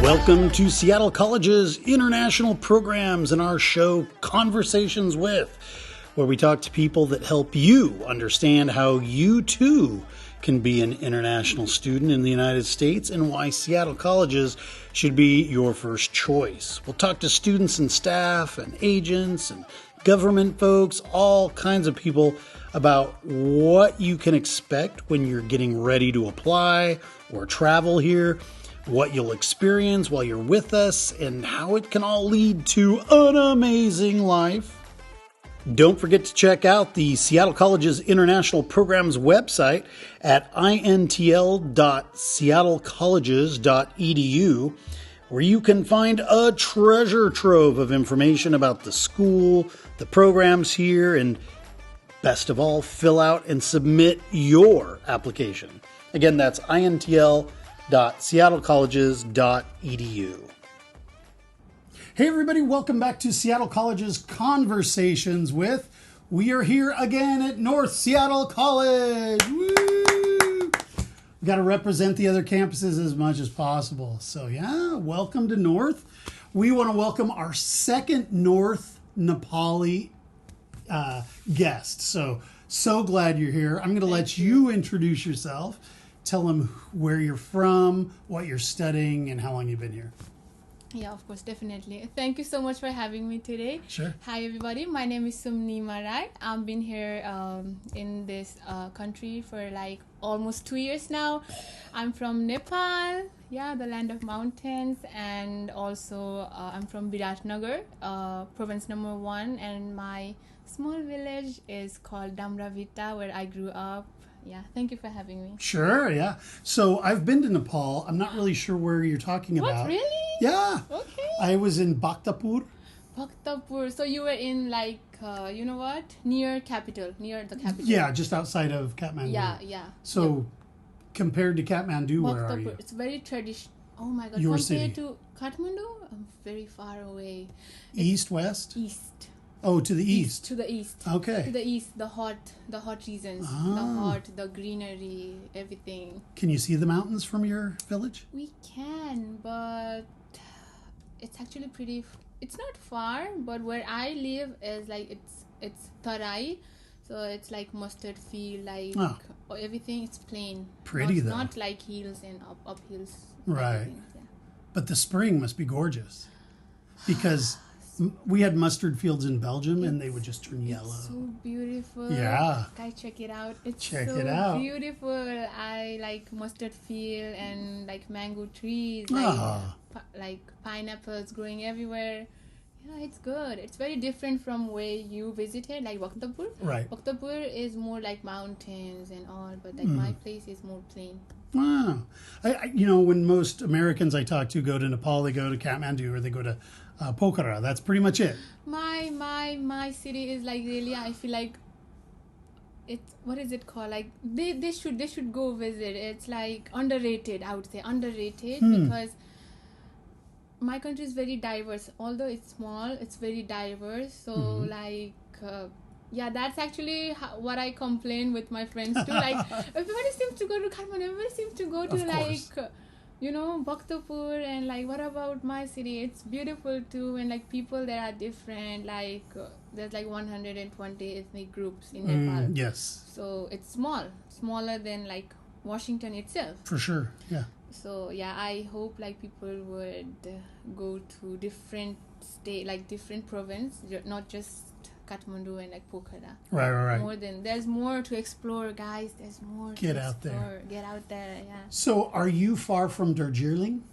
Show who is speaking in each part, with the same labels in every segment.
Speaker 1: Welcome to Seattle College's international programs and our show Conversations With, where we talk to people that help you understand how you too can be an international student in the United States and why Seattle Colleges should be your first choice. We'll talk to students and staff and agents and government folks, all kinds of people about what you can expect when you're getting ready to apply or travel here, what you'll experience while you're with us, and how it can all lead to an amazing life. Don't forget to check out the Seattle College's International Programs website at intl.seattlecolleges.edu, where you can find a treasure trove of information about the school, the programs here, and best of all, fill out and submit your application. Again, that's intl.seattlecolleges.edu. Hey everybody, welcome back to Seattle College's Conversations With. We are here again at North Seattle College. Woo! We got to represent the other campuses as much as possible. So yeah, welcome to North. We want to welcome our second North Nepali guest. So glad you're here. I'm going to let you introduce yourself. Tell them where you're from, what you're studying, and how long you've been here.
Speaker 2: Yeah, of course, definitely. Thank you so much for having me today.
Speaker 1: Sure.
Speaker 2: Hi, everybody. My name is Sumnima Rai. I've been here in this country for like almost 2 years now. I'm from Nepal, the land of mountains, and also I'm from Biratnagar, province number 1, and my small village is called Damravita, where I grew up. Yeah, thank you for having me.
Speaker 1: Sure, yeah. So I've been to Nepal. I'm not really sure where you're talking about.
Speaker 2: What, really?
Speaker 1: Yeah.
Speaker 2: Okay.
Speaker 1: I was in Bhaktapur.
Speaker 2: Bhaktapur. So you were in like, near the capital.
Speaker 1: Yeah, just outside of Kathmandu.
Speaker 2: Yeah.
Speaker 1: So compared to Kathmandu, where are you?
Speaker 2: It's very traditional. Oh my God.
Speaker 1: Your
Speaker 2: compared
Speaker 1: city.
Speaker 2: to Kathmandu, I'm very far away.
Speaker 1: East, west?
Speaker 2: East.
Speaker 1: Oh, to the east.
Speaker 2: To the east.
Speaker 1: Okay.
Speaker 2: To the east, the hot regions, the greenery, everything.
Speaker 1: Can you see the mountains from your village?
Speaker 2: We can, but it's actually pretty. It's not far, but where I live is like it's Tarai, so it's like mustard field, like everything. It's plain.
Speaker 1: Pretty though.
Speaker 2: Not like hills and up hills.
Speaker 1: Right. Yeah. But the spring must be gorgeous, because we had mustard fields in Belgium, and they would just turn yellow.
Speaker 2: It's so beautiful.
Speaker 1: Yeah.
Speaker 2: Guys, check it out. It's beautiful. I like mustard field and like mango trees, like pineapples growing everywhere. Yeah, it's good. It's very different from where you visited, like Bhaktapur.
Speaker 1: Right.
Speaker 2: Bhaktapur is more like mountains and all, but like my place is more plain.
Speaker 1: Wow. When most Americans I talk to go to Nepal, they go to Kathmandu or they go to Pokhara. That's pretty much it.
Speaker 2: My city is like really, I feel like it's, what is it called? Like they should go visit. It's like underrated, I would say. Underrated because my country is very diverse. Although it's small, it's very diverse. So that's actually what I complain with my friends too. Like everybody seems to go to Kathmandu, everybody seems to go to Bhaktapur, and like what about my city? It's beautiful too, and like people there are different. Like there's like 120 ethnic groups in Nepal.
Speaker 1: Yes.
Speaker 2: So it's smaller than like Washington itself.
Speaker 1: For sure. Yeah.
Speaker 2: So yeah, I hope like people would go to different state, like different province, not just Kathmandu and like Pokhara.
Speaker 1: Right.
Speaker 2: There's more to explore, guys. There's more.
Speaker 1: Get out there.
Speaker 2: Get out there. Yeah.
Speaker 1: So, are you far from Darjeeling?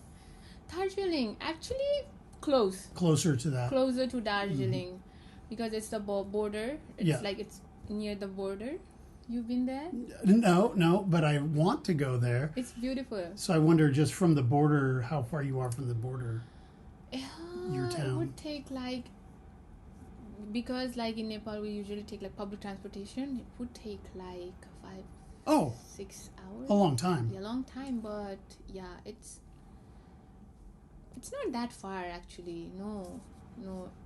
Speaker 2: Darjeeling, actually, close.
Speaker 1: Closer to that.
Speaker 2: Closer to Darjeeling, because it's the border. It's like it's near the border. You've been there?
Speaker 1: No, but I want to go there.
Speaker 2: It's beautiful.
Speaker 1: So I wonder, just from the border, how far you are from the border. Your town.
Speaker 2: It would take like, because like in Nepal we usually take like public transportation. It would take like 6 hours.
Speaker 1: A long time.
Speaker 2: Yeah, long time, but yeah, it's not that far actually. No,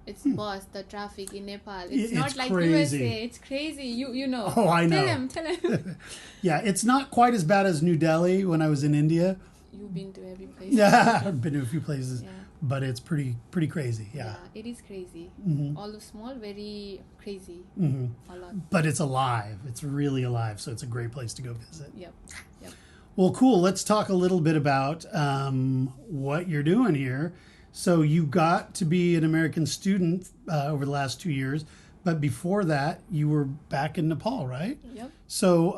Speaker 2: it's bus, the traffic in Nepal. It's not like
Speaker 1: crazy.
Speaker 2: USA. It's crazy. You know.
Speaker 1: Oh, I know.
Speaker 2: Tell him.
Speaker 1: Yeah, it's not quite as bad as New Delhi when I was in India.
Speaker 2: you've been to every place.
Speaker 1: Yeah, I've been to a few places,
Speaker 2: Yeah.
Speaker 1: but it's pretty crazy. Yeah.
Speaker 2: It is crazy. Although small, very crazy. A lot.
Speaker 1: But it's alive. It's really alive. So it's a great place to go visit.
Speaker 2: Yep.
Speaker 1: Well, cool. Let's talk a little bit about what you're doing here. So you got to be an American student over the last 2 years, but before that, you were back in Nepal, right?
Speaker 2: Yep.
Speaker 1: So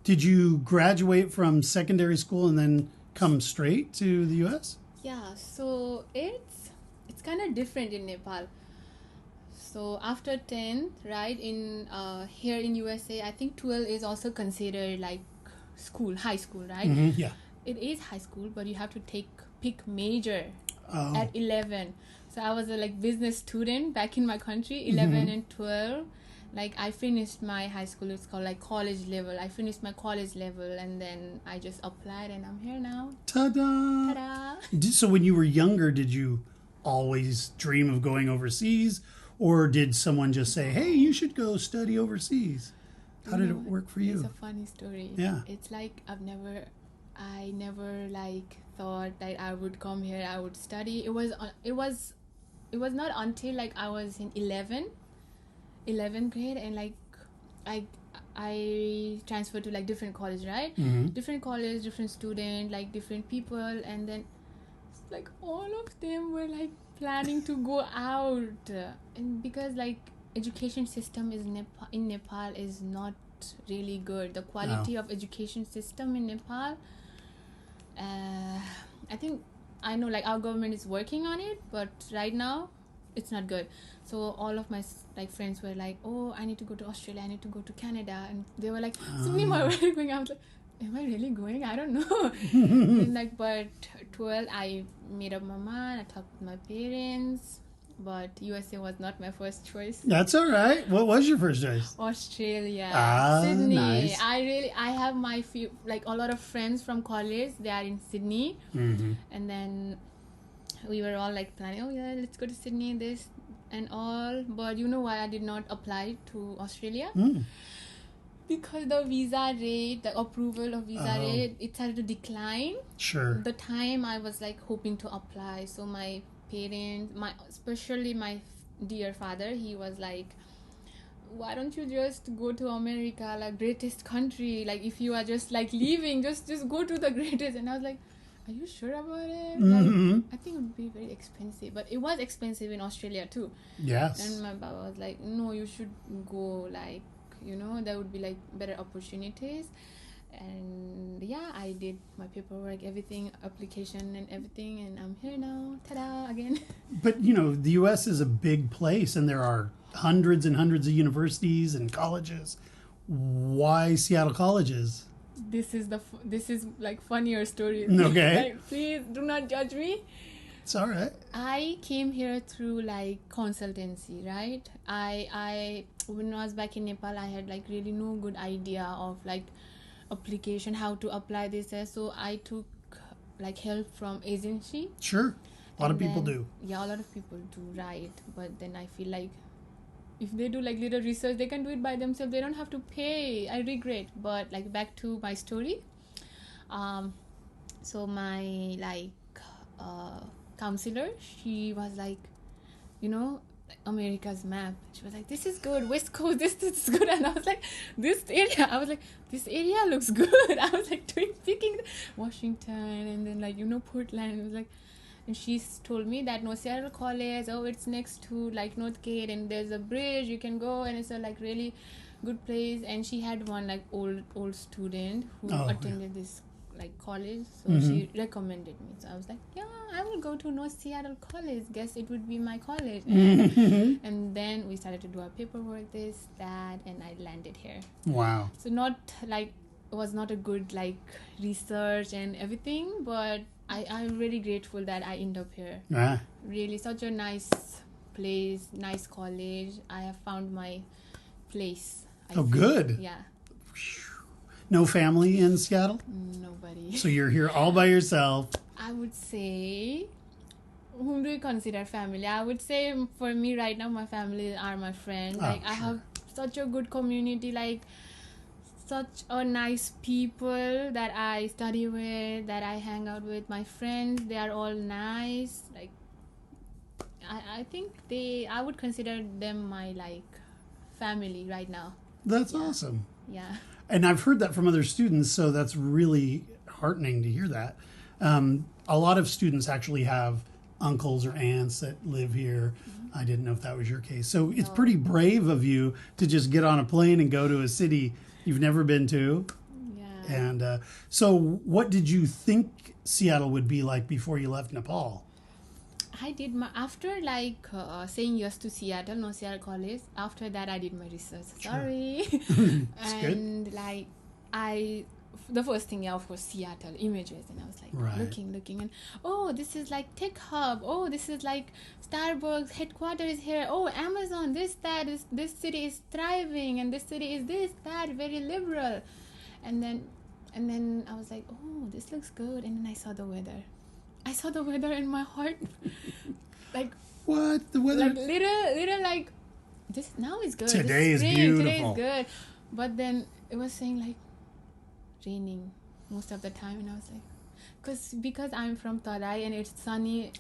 Speaker 1: did you graduate from secondary school and then come straight to the U.S.?
Speaker 2: Yeah. So it's kind of different in Nepal. So after 10th, right, in here in USA, I think 12 is also considered like high school, right?
Speaker 1: Yeah.
Speaker 2: It is high school, but you have to pick major at 11. So I was a business student back in my country, 11 and 12. Like I finished my high school, it's called college level. I finished my college level and then I just applied and I'm here now.
Speaker 1: Ta-da!
Speaker 2: Ta-da!
Speaker 1: So when you were younger, did you always dream of going overseas? Or did someone just say, hey, you should go study overseas? How did it work for you?
Speaker 2: It's a funny story.
Speaker 1: Yeah.
Speaker 2: It's like I never thought that I would come here, I would study. It was not until I was in 11th grade and I transferred to different college, right? Different college, different student, different people, and then all of them were planning to go out, and because education system in Nepal is not really good. The quality of education system in Nepal, I know our government is working on it, but right now it's not good. So all of my friends were oh, I need to go to Australia, I need to go to Canada, and they were Sumnima, where are you going? I was am I really going? I don't know. And but 12, I made up my mind. I talked with my parents, but USA was not my first choice.
Speaker 1: That's all right. What was your first choice?
Speaker 2: Australia,
Speaker 1: Sydney.
Speaker 2: Nice. I have my few a lot of friends from college. They are in Sydney, and then we were all planning. Oh yeah, let's go to Sydney. This and all. But you know why I did not apply to Australia? Because the visa rate, the approval of visa rate, it started to decline.
Speaker 1: Sure.
Speaker 2: The time I was hoping to apply, so my parents, especially my dear father, he was why don't you just go to America, greatest country? If you are just leaving, just go to the greatest. And I was are you sure about it? I think it would be very expensive, but it was expensive in Australia too.
Speaker 1: Yes.
Speaker 2: And my Baba was no, you should go, there would be better opportunities. And yeah, I did my paperwork, everything, application and everything, and I'm here now. Ta-da, again.
Speaker 1: But the US is a big place and there are hundreds and hundreds of universities and colleges. Why Seattle colleges?
Speaker 2: This is funnier story.
Speaker 1: Okay.
Speaker 2: Please do not judge me.
Speaker 1: It's all right.
Speaker 2: I came here through consultancy, right? I when I was back in Nepal, I had really no good idea of application, how to apply this. So I took help from agency.
Speaker 1: Sure. A lot of people do.
Speaker 2: Yeah, a lot of people do, right? But then I feel if they do little research, they can do it by themselves. They don't have to pay. I regret. But back to my story. So my counselor, she was America's map. She was this is good, West Coast, this is good. And I was this area looks good. I was picking Washington and then Portland. It was and she told me that no, Seattle College, it's next to North Gate, and there's a bridge you can go, and it's a really good place. And she had one old student who attended this college, so she recommended me. So I was yeah, I will go to North Seattle College. Guess it would be my college. And then we started to do our paperwork, this, that, and I landed here.
Speaker 1: Wow.
Speaker 2: So not it was not a good research and everything, but I'm really grateful that I end up here. Really, such a nice place, nice college. I have found my place.
Speaker 1: Good.
Speaker 2: Yeah.
Speaker 1: No family in Seattle?
Speaker 2: Nobody.
Speaker 1: So you're here all by yourself.
Speaker 2: I would say, whom do you consider family? I would say for me right now, my family are my friends. I have such a good community, such a nice people that I study with, that I hang out with. My friends, they are all nice. Like, I think I would consider them my like family right now.
Speaker 1: That's awesome.
Speaker 2: Yeah.
Speaker 1: And I've heard that from other students, so that's really heartening to hear that. A lot of students actually have uncles or aunts that live here. I didn't know if that was your case. So it's pretty brave of you to just get on a plane and go to a city you've never been to.
Speaker 2: Yeah.
Speaker 1: And so what did you think Seattle would be like before you left Nepal?
Speaker 2: I did after like saying yes to Seattle, no Seattle College. After that, I did my research. Sorry. And
Speaker 1: good.
Speaker 2: like the first thing, of course, Seattle images, and I was like looking, and oh, this is like tech hub. Oh, this is like Starbucks headquarters here. Oh, Amazon, this city is thriving, and this city is this that very liberal, and then I was like, oh, this looks good, and then I saw the weather. I saw the weather in my heart, like
Speaker 1: what the weather?
Speaker 2: Like little like this now is good.
Speaker 1: Today is
Speaker 2: spring,
Speaker 1: beautiful.
Speaker 2: Today is good, but then it was saying like raining most of the time, and I was like, because I'm from Tarai and it's sunny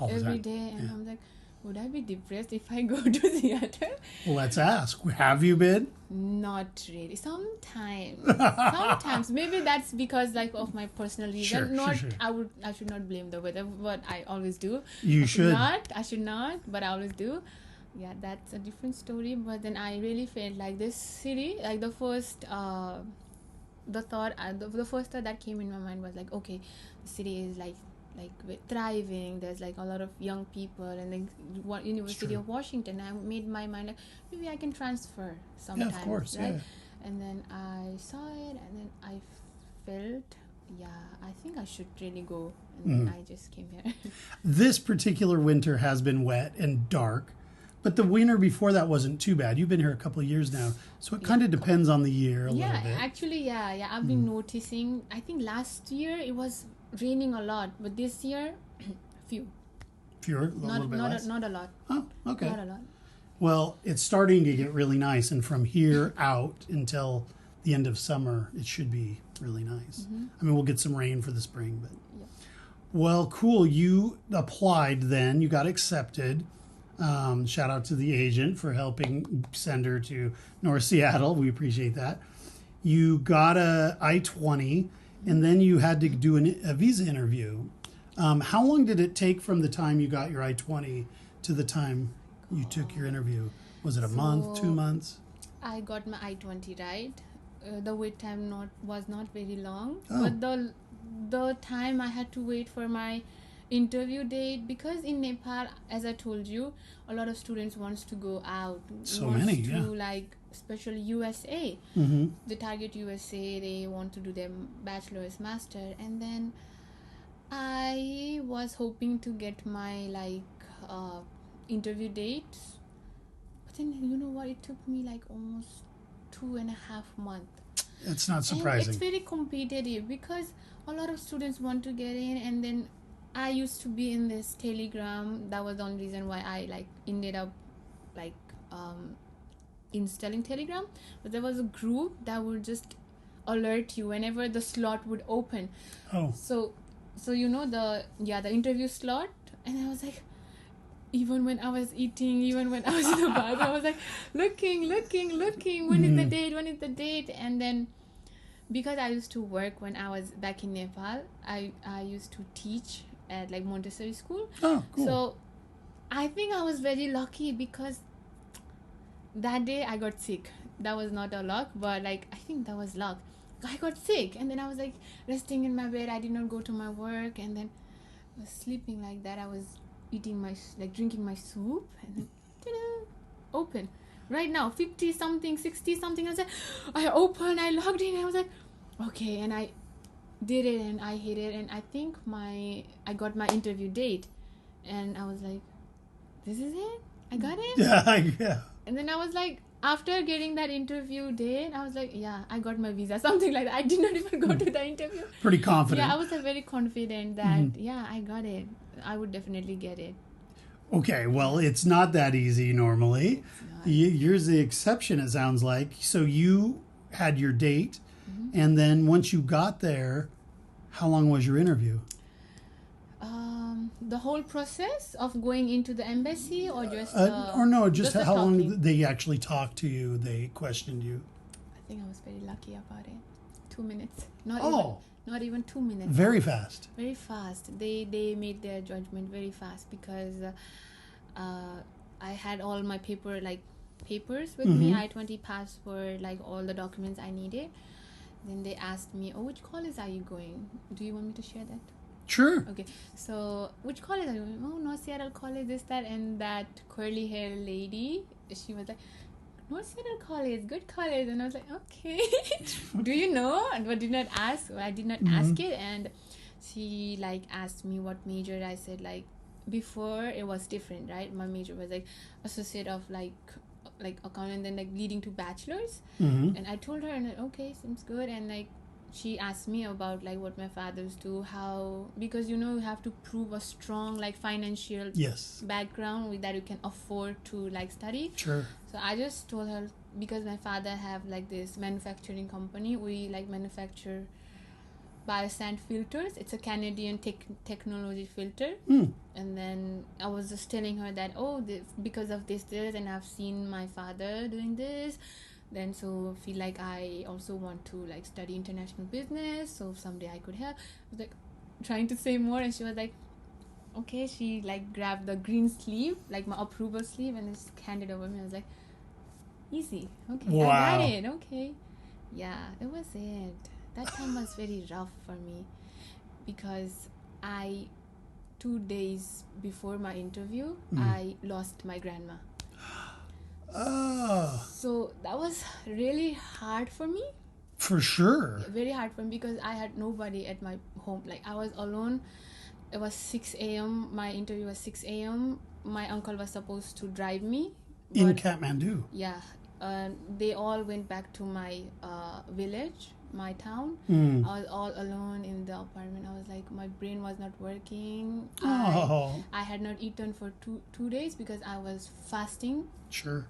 Speaker 2: every day, and I'm like, would I be depressed if I go to Seattle?
Speaker 1: Well, let's ask. Have you been?
Speaker 2: Not really. Sometimes. Maybe that's because like of my personal reason.
Speaker 1: Sure.
Speaker 2: I should not blame the weather, but I always do.
Speaker 1: I should
Speaker 2: not, but I always do. Yeah, that's a different story. But then I really felt like this city, like the first thought that came in my mind was like, okay, the city is like thriving. There's like a lot of young people, and then University of Washington. I made my mind like maybe I can transfer sometime.
Speaker 1: Yeah, of course,
Speaker 2: right?
Speaker 1: yeah.
Speaker 2: And then I saw it, and then I felt, I think I should really go. And then I just came here.
Speaker 1: This particular winter has been wet and dark, but the winter before that wasn't too bad. You've been here a couple of years now, so it kind of depends on the year a little bit.
Speaker 2: Actually, I've been noticing. I think last year it was raining a lot, but this year,
Speaker 1: Fewer, a little bit less?
Speaker 2: Not a lot.
Speaker 1: Oh, okay.
Speaker 2: Not a lot.
Speaker 1: Well, it's starting to get really nice, and from here out until the end of summer, it should be really nice. I mean, we'll get some rain for the spring, but...
Speaker 2: Yeah.
Speaker 1: Well, cool. You applied then. You got accepted. Shout out to the agent for helping send her to North Seattle. We appreciate that. You got a I-20, and then you had to do a visa interview. How long did it take from the time you got your I-20 to the time you took your interview? Was it a month, 2 months?
Speaker 2: I got my I-20 right. The wait time was not very long,
Speaker 1: Oh.
Speaker 2: but the time I had to wait for my interview date, because in Nepal, as I told you, a lot of students wants to go out. Like especially USA. They target USA. They want to do their bachelor's, master, and then I was hoping to get my interview date, but then you know what? It took me like almost 2.5 months.
Speaker 1: It's not surprising.
Speaker 2: And it's very competitive because a lot of students want to get in, and then I used to be in this Telegram. That was the only reason why I ended up installing Telegram. But there was a group that would just alert you whenever the slot would open.
Speaker 1: Oh.
Speaker 2: So you know the interview slot, and I was like, even when I was eating, even when I was in the bathroom, I was like looking. When is the date? And then because I used to work when I was back in Nepal, I used to teach at Montessori school.
Speaker 1: Oh, cool.
Speaker 2: So I think I was very lucky because that day I got sick. That was not a luck, but I think that was luck. I got sick, and then I was resting in my bed. I did not go to my work, and then I was sleeping like that. I was eating drinking my soup, and then ta-da, open. Right now, 50 something, 60 something. I opened, I logged in, and I was like, okay, and I did it, and I hit it, and I think I got my interview date, and I was like, this is it? I got it?
Speaker 1: Yeah.
Speaker 2: And then I was like, after getting that interview date, I was like, yeah, I got my visa, something like that. I did not even go to the interview.
Speaker 1: Pretty confident.
Speaker 2: Yeah, I was very confident that, I got it. I would definitely get it.
Speaker 1: Okay, well, it's not that easy normally.
Speaker 2: It's not.
Speaker 1: You're the exception, it sounds like. So you had your date, and then once you got there, how long was your interview?
Speaker 2: The whole process of going into the embassy, or just
Speaker 1: or no, just
Speaker 2: the
Speaker 1: how long
Speaker 2: talking?
Speaker 1: they actually talked to you, they questioned you.
Speaker 2: I think I was very lucky about it. 2 minutes. Not even 2 minutes.
Speaker 1: Very fast.
Speaker 2: Very fast. They made their judgment very fast, because I had all my papers with me, I-20 passport, like all the documents I needed. Then they asked me, "Oh, which college are you going? Do you want me to share that?"
Speaker 1: Sure.
Speaker 2: Okay, so which college are you going? "Oh, North Seattle College, this, that." And that curly hair lady, she was like, "North Seattle College, good college." And I was like, "Okay." "Do you know?" And I did not ask. I did not ask it. And she like asked me what major. I said, like, before it was different, right? My major was like associate of like account, and then like leading to bachelor's. And I told her, and okay, seems good. And like she asked me about like what my fathers do, how, because you have to prove a strong like financial background that you can afford to like study.
Speaker 1: Sure.
Speaker 2: So I just told her, because my father have like this manufacturing company, we like manufacture biosand filters. It's a Canadian technology filter. And then I was just telling her that, because of this, and I've seen my father doing this, then so feel like I also want to like study international business, so someday I could help. I was like trying to say more, and she was like, okay. She like grabbed the green sleeve, like my approval sleeve, and just handed over me. I was like, easy. Okay. Wow. I got it. Okay. Yeah, it was it. That time was very rough for me, because 2 days before my interview, I lost my grandma.
Speaker 1: Oh.
Speaker 2: So that was really hard for me.
Speaker 1: For sure.
Speaker 2: Very hard for me, because I had nobody at my home. Like, I was alone. It was 6 a.m. My interview was 6 a.m. My uncle was supposed to drive me.
Speaker 1: In Kathmandu.
Speaker 2: Yeah. They all went back to my village, my town. I was all alone in the apartment. I was like, my brain was not working. I had not eaten for two days, because I was fasting.
Speaker 1: Sure.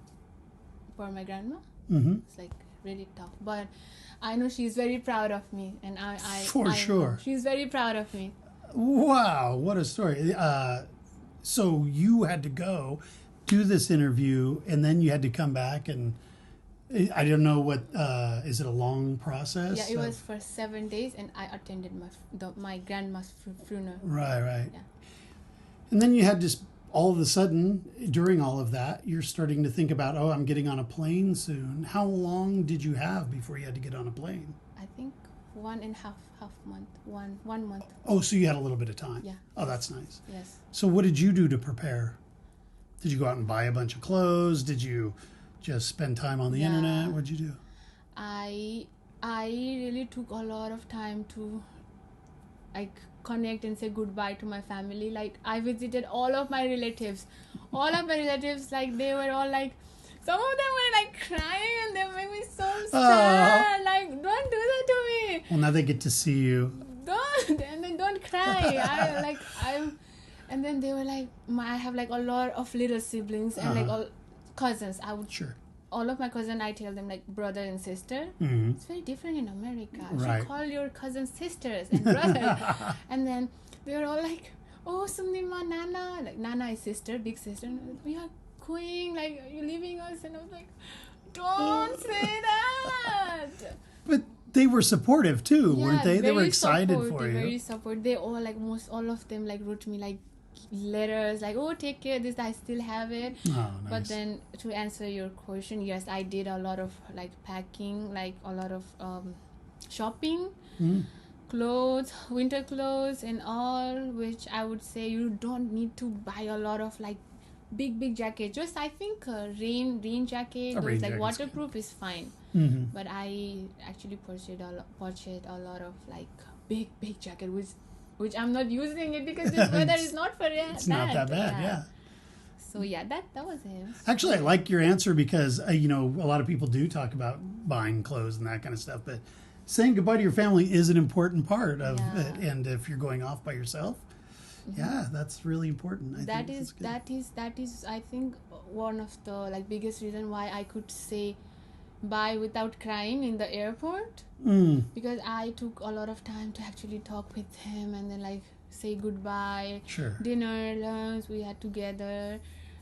Speaker 2: For my grandma. It's like really tough, but I know she's very proud of me, and I sure, she's very proud of me.
Speaker 1: Wow, what a story. So you had to go do this interview, and then you had to come back, and I don't know what is it a long process?
Speaker 2: Yeah, it was for 7 days, and I attended my grandma's funeral.
Speaker 1: Right.
Speaker 2: Yeah.
Speaker 1: And then you had this, all of a sudden, during all of that, you're starting to think about, I'm getting on a plane soon. How long did you have before you had to get on a plane?
Speaker 2: I think 1.5 month. One month.
Speaker 1: Oh, so you had a little bit of time.
Speaker 2: Yeah.
Speaker 1: Oh, that's nice.
Speaker 2: Yes.
Speaker 1: So what did you do to prepare? Did you go out and buy a bunch of clothes? Did you just spend time on the internet? What did you do?
Speaker 2: I really took a lot of time to like connect and say goodbye to my family. Like, I visited all of my relatives. Like, they were all like, some of them were like crying, and they made me so sad. Like, don't do that to me.
Speaker 1: Well, now they get to see you.
Speaker 2: Don't, and then don't cry. And then they were like, I have like a lot of little siblings, and like all cousins. All of my cousins, I tell them like brother and sister. It's very different in America.
Speaker 1: Right.
Speaker 2: You call your cousins sisters and brothers. And then they were all like, "Oh, Sumnima, Nana." Like, Nana is sister, big sister. And we are going, like, are you leaving us? And I was like, don't say that.
Speaker 1: But they were supportive too, weren't they? They were excited for you.
Speaker 2: Very supportive. They all, like, all of them, like, wrote me like letters, like, "Oh, take care of this, I still have it."
Speaker 1: Oh, nice.
Speaker 2: But then, to answer your question, yes, I did a lot of like packing, like a lot of shopping, clothes, winter clothes and all, which I would say you don't need to buy a lot of like big jacket. Just, I think rain jacket, those like waterproof is fine. But I actually purchased a lot of like big jacket, which I'm not using it because this weather is not for it.
Speaker 1: It's not that bad, yeah.
Speaker 2: So yeah, that was it.
Speaker 1: Actually, I like your answer because a lot of people do talk about buying clothes and that kind of stuff, but saying goodbye to your family is an important part of it. And if you're going off by yourself, that's really important.
Speaker 2: That is I think one of the like biggest reason why I could say by without crying in the airport, because I took a lot of time to actually talk with him and then like say goodbye.
Speaker 1: Sure.
Speaker 2: Dinner, lunch, we had together,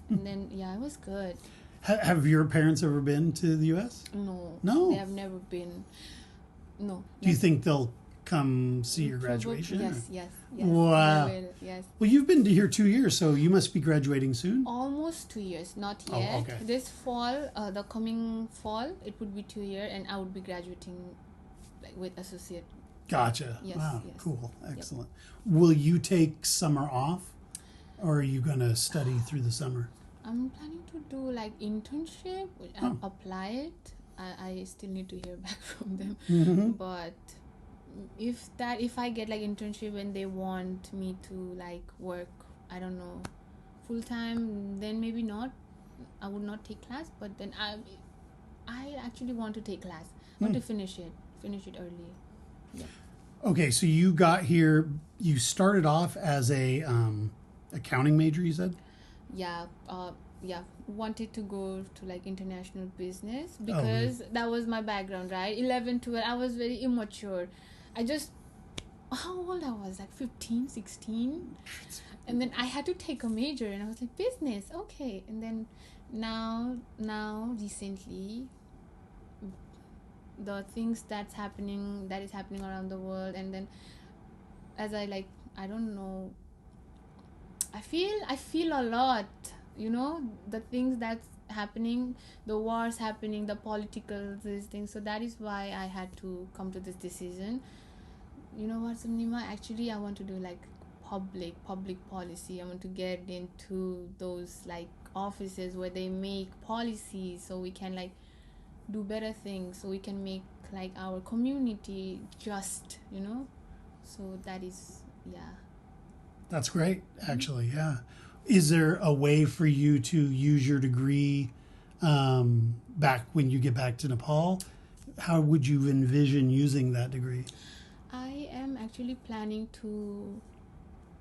Speaker 2: and then yeah, it was good.
Speaker 1: Have your parents ever been to the U.S.?
Speaker 2: No,
Speaker 1: No?
Speaker 2: they have never been. No.
Speaker 1: Do you think they'll come see your graduation?
Speaker 2: Yes.
Speaker 1: Wow.
Speaker 2: They will, yes.
Speaker 1: Well, you've been here 2 years, so you must be graduating soon?
Speaker 2: Almost 2 years, not
Speaker 1: Oh,
Speaker 2: yet.
Speaker 1: okay.
Speaker 2: This fall, the coming fall, it would be 2 years, and I would be graduating like with associate.
Speaker 1: Gotcha.
Speaker 2: Yes,
Speaker 1: Wow,
Speaker 2: yes.
Speaker 1: cool. Excellent. Will you take summer off, or are you going to study through the summer?
Speaker 2: I'm planning to do like internship.
Speaker 1: Oh.
Speaker 2: Apply it. I still need to hear back from them.
Speaker 1: Mm-hmm.
Speaker 2: But if I get like internship and they want me to like work, I don't know, full time, then maybe not. I would not take class. But then I actually want to take class. I want to finish it early. Yeah.
Speaker 1: Okay, so you got here. You started off as a accounting major, you said?
Speaker 2: Yeah. Wanted to go to like international business because that was my background, right? 11, 12, I was very immature. How old I was, like 15, 16, and then I had to take a major and I was like, business, okay. And then now recently, the things that is happening around the world, and then as I don't know, I feel a lot, the things that's happening, the wars happening, the political these things. So that is why I had to come to this decision. You know what, Sumnima? Actually, I want to do like public policy. I want to get into those like offices where they make policies, so we can like do better things, so we can make like our community just, So that is, yeah.
Speaker 1: That's great, actually, yeah. Is there a way for you to use your degree back when you get back to Nepal? How would you envision using that degree?
Speaker 2: I am actually planning to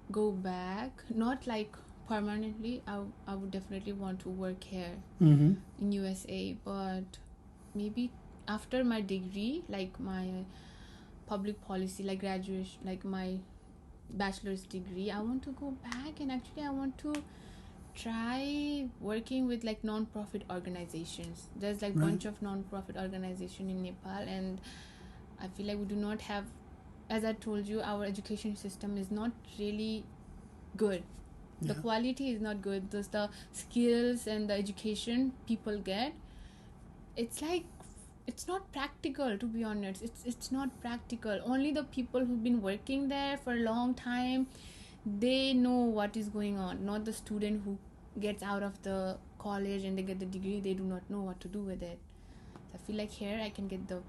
Speaker 2: go back, not like permanently. I would definitely want to work here in USA, but maybe after my degree, like my public policy, like graduation, like my bachelor's degree, I want to go back, and actually I want to try working with like non-profit organizations. There's like bunch of non-profit organization in Nepal, and I feel like we do not have, as I told you, our education system is not really good. The quality is not good. The skills and the education people get, it's like, it's not practical, to be honest. It's not practical. Only the people who've been working there for a long time, they know what is going on. Not the student who gets out of the college and they get the degree, they do not know what to do with it. So I feel like here I can get the,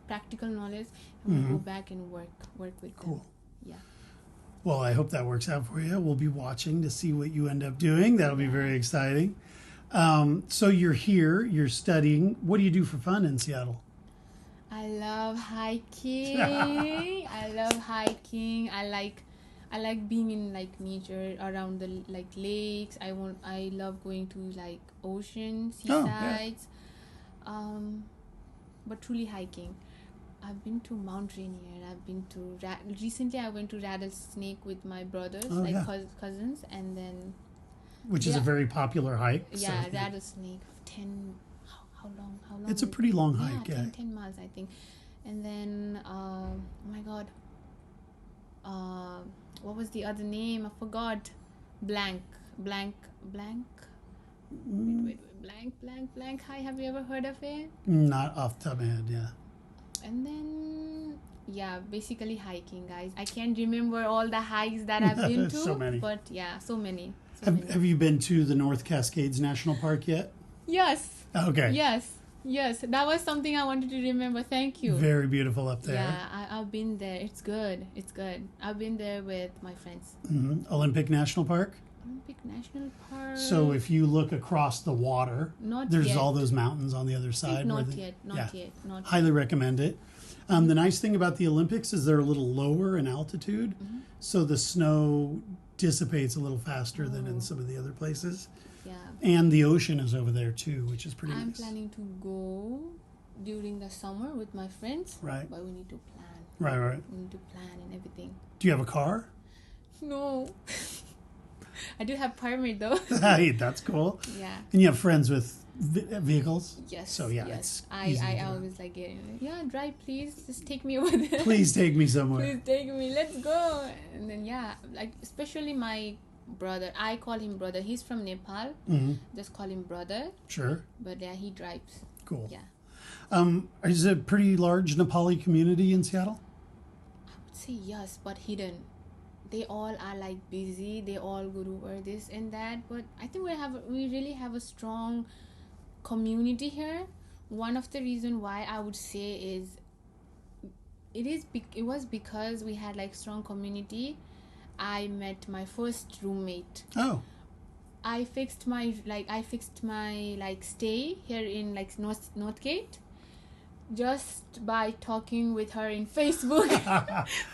Speaker 2: practical knowledge and go back and work with
Speaker 1: Cool.
Speaker 2: them. Yeah.
Speaker 1: Well, I hope that works out for you. We'll be watching to see what you end up doing. That'll be very exciting. So you're here, you're studying. What do you do for fun in Seattle?
Speaker 2: I love hiking. I like being in like nature, around the like lakes. I love going to like ocean, seasides. But truly hiking. I've been to Mount Rainier. I've been to recently I went to Rattlesnake with my brothers, cousins, and then
Speaker 1: which is a very popular hike.
Speaker 2: Yeah,
Speaker 1: so,
Speaker 2: Rattlesnake. How long?
Speaker 1: It's a pretty long hike. Yeah,
Speaker 2: 10 miles, I think. And then, oh my God. What was the other name? I forgot. Blank. Wait. Blank. Hi, have you ever heard of it?
Speaker 1: Not off the top of my head, yeah.
Speaker 2: And then, basically hiking, guys. I can't remember all the hikes that I've been to.
Speaker 1: So many.
Speaker 2: But yeah, so many.
Speaker 1: Have you been to the North Cascades National Park yet?
Speaker 2: Yes.
Speaker 1: Okay.
Speaker 2: Yes. That was something I wanted to remember. Thank you.
Speaker 1: Very beautiful up there.
Speaker 2: Yeah, I've been there. It's good. I've been there with my friends.
Speaker 1: Olympic National Park?
Speaker 2: Olympic National Park.
Speaker 1: So if you look across the water, there's all those mountains on the other side.
Speaker 2: Not yet.
Speaker 1: Highly recommend it. The nice thing about the Olympics is they're a little lower in altitude, so the snow dissipates a little faster than in some of the other places.
Speaker 2: Yeah.
Speaker 1: And the ocean is over there too, which is pretty
Speaker 2: I'm
Speaker 1: nice.
Speaker 2: planning to go during the summer with my friends.
Speaker 1: Right.
Speaker 2: But we need to plan.
Speaker 1: Right.
Speaker 2: We need to plan and everything.
Speaker 1: Do you have a car?
Speaker 2: No. I do have permit though.
Speaker 1: Hey, that's cool.
Speaker 2: Yeah.
Speaker 1: And you have friends with vehicles?
Speaker 2: Yes.
Speaker 1: So yeah,
Speaker 2: yes.
Speaker 1: it's easy to
Speaker 2: I
Speaker 1: do.
Speaker 2: always like getting, yeah, drive please. Just take me over there.
Speaker 1: Please take me somewhere.
Speaker 2: Please take me. Let's go. And then yeah, like especially my brother. I call him brother. He's from Nepal.
Speaker 1: Mm-hmm.
Speaker 2: Just call him brother.
Speaker 1: Sure.
Speaker 2: But yeah, he drives.
Speaker 1: Cool.
Speaker 2: Yeah.
Speaker 1: Is it a pretty large Nepali community in Seattle?
Speaker 2: I would say yes, but hidden. They all are like busy. They all go to work, this and that. But I think we really have a strong community here. One of the reason why I would say is it was because we had like strong community. I met my first roommate.
Speaker 1: Oh.
Speaker 2: I fixed my stay here in like Northgate just by talking with her in Facebook.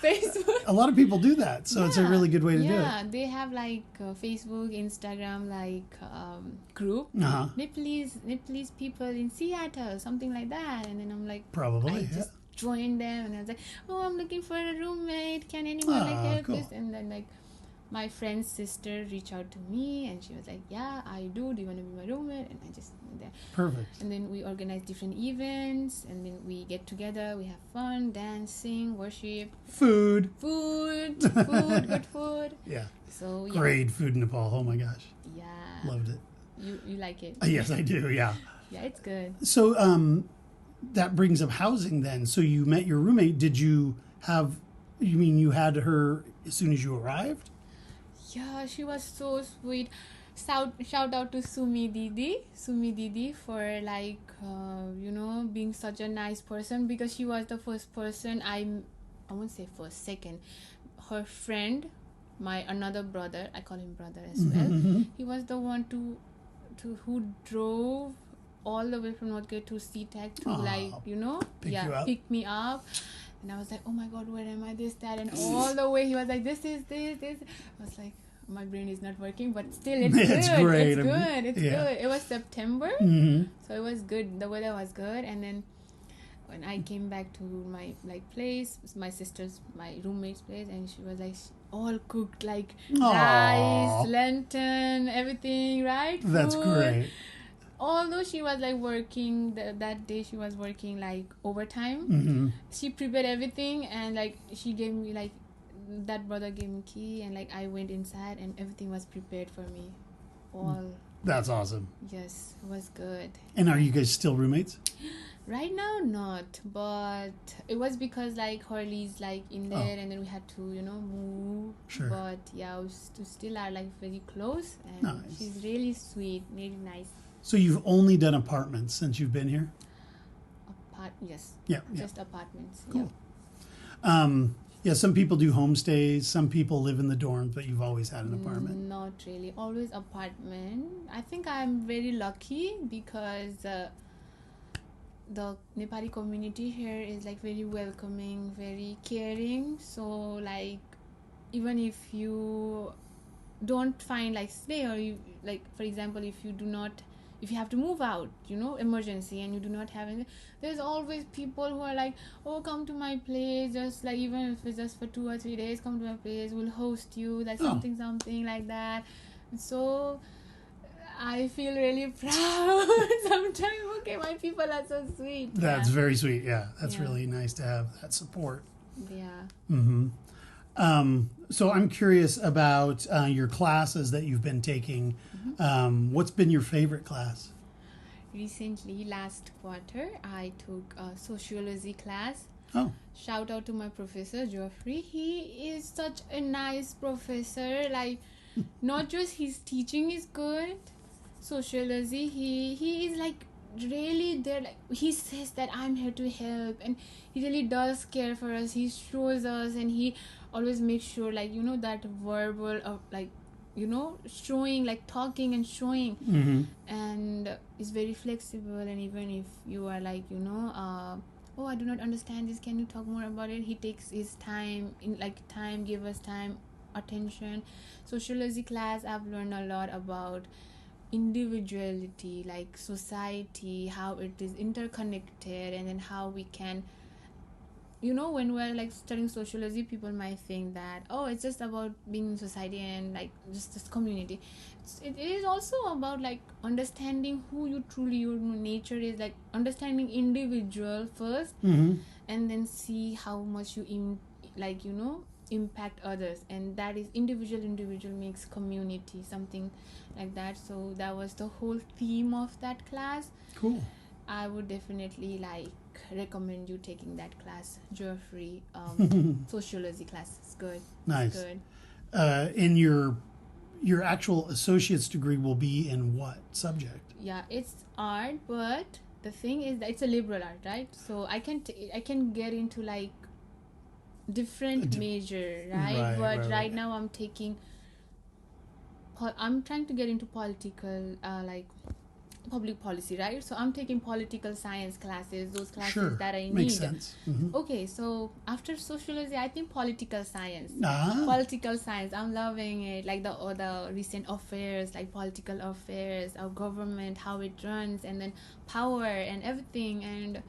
Speaker 2: Facebook.
Speaker 1: A lot of people do that, so it's a really good way to do it.
Speaker 2: Yeah, they have like Facebook, Instagram, like group.
Speaker 1: Uh-huh.
Speaker 2: Nepalese people in Seattle, something like that. And then I'm like,
Speaker 1: Probably,
Speaker 2: I
Speaker 1: yeah.
Speaker 2: just joined them, and I was like, oh, I'm looking for a roommate. Can anyone like help
Speaker 1: cool.
Speaker 2: this? And then like my friend's sister reached out to me, and she was like, yeah, I do. Do you want to be my roommate? And I just went there.
Speaker 1: Perfect.
Speaker 2: And then we organize different events, and then we get together, we have fun, dancing, worship,
Speaker 1: Food.
Speaker 2: good food.
Speaker 1: Yeah.
Speaker 2: So yeah.
Speaker 1: Great food in Nepal. Oh my gosh.
Speaker 2: Yeah.
Speaker 1: Loved it.
Speaker 2: You like it?
Speaker 1: Yes, I do. Yeah.
Speaker 2: Yeah, it's good.
Speaker 1: So that brings up housing then. So you met your roommate. You mean you had her as soon as you arrived?
Speaker 2: Yeah, she was so sweet. Shout out to Sumi Didi for like being such a nice person, because she was the first person I won't say first, second. Her friend, my another brother, I call him brother as well.
Speaker 1: Mm-hmm.
Speaker 2: He was the one who drove all the way from Northgate to SeaTech to pick me up. And I was like, oh my god, where am I, this, that, and all the way he was like, this. I was like, my brain is not working, but still it's good.
Speaker 1: It's great.
Speaker 2: It's good. It was September, so it was good. The weather was good. And then when I came back to my place, my roommate's place, and she was like all cooked, like rice, lantern, everything, right?
Speaker 1: That's
Speaker 2: Food.
Speaker 1: great.
Speaker 2: Although she was like working that day, she was working like overtime.
Speaker 1: Mm-hmm.
Speaker 2: She prepared everything, and like she gave me like that brother gave me key, and like I went inside and everything was prepared for me. All.
Speaker 1: That's awesome.
Speaker 2: Yes, it was good.
Speaker 1: And are you guys still roommates?
Speaker 2: Right now, not, but it was because like Hurley's like in there, and then we had to move.
Speaker 1: Sure.
Speaker 2: But yeah, we still are like very close, and
Speaker 1: Nice.
Speaker 2: she's really sweet, really nice.
Speaker 1: So you've only done apartments since you've been here?
Speaker 2: Yes.
Speaker 1: Yeah.
Speaker 2: Just apartments.
Speaker 1: Cool.
Speaker 2: Yeah.
Speaker 1: Yeah, some people do homestays, some people live in the dorms, but you've always had an apartment.
Speaker 2: Not really. Always apartment. I think I'm very lucky because the Nepali community here is like very welcoming, very caring. So like even if you don't find like stay, or you like, for example, if you have to move out, emergency, and you do not have anything, there's always people who are like, oh, come to my place, just like even if it's just for 2 or 3 days, come to my place, we'll host you, like something like that. So I feel really proud sometimes. Okay, my people are so sweet.
Speaker 1: That's very sweet. Yeah, that's
Speaker 2: Yeah.
Speaker 1: really nice to have that support.
Speaker 2: Yeah.
Speaker 1: Mm-hmm. So I'm curious about your classes that you've been taking. What's been your favorite class?
Speaker 2: Recently, last quarter, I took a sociology class.
Speaker 1: Oh,
Speaker 2: Shout out to my professor, Geoffrey. He is such a nice professor. Like, not just his teaching is good, sociology, he is like really there. Like, he says that I'm here to help, and he really does care for us. He shows us, and he always makes sure, like, that verbal of like, showing, like talking and showing.
Speaker 1: mm-hmm.
Speaker 2: And is very flexible. And even if you are like, oh, I do not understand this, can you talk more about it? He takes his time, give us time, attention. Sociology class, I've learned a lot about individuality, like society, how it is interconnected, and then how we can, when we're like studying sociology, people might think that, oh, it's just about being in society and like just this community. It is also about like understanding who you truly, your nature is, like understanding individual first, and then see how much you impact others, and that is individual makes community, something like that. So that was the whole theme of that class.
Speaker 1: Cool.
Speaker 2: I would definitely like recommend you taking that class, Geoffrey. Sociology class is good.
Speaker 1: Nice.
Speaker 2: It's good.
Speaker 1: And your actual associate's degree will be in what subject?
Speaker 2: Yeah, it's art, but the thing is that it's a liberal art, right? So I can get into like different major, right? But right now I'm trying to get into political, like public policy, right? So I'm taking political science classes, those classes that I need.
Speaker 1: Makes sense.
Speaker 2: Okay, so after sociology, I think political science. I'm loving it, like the recent affairs, like political affairs, our government, how it runs, and then power and everything, and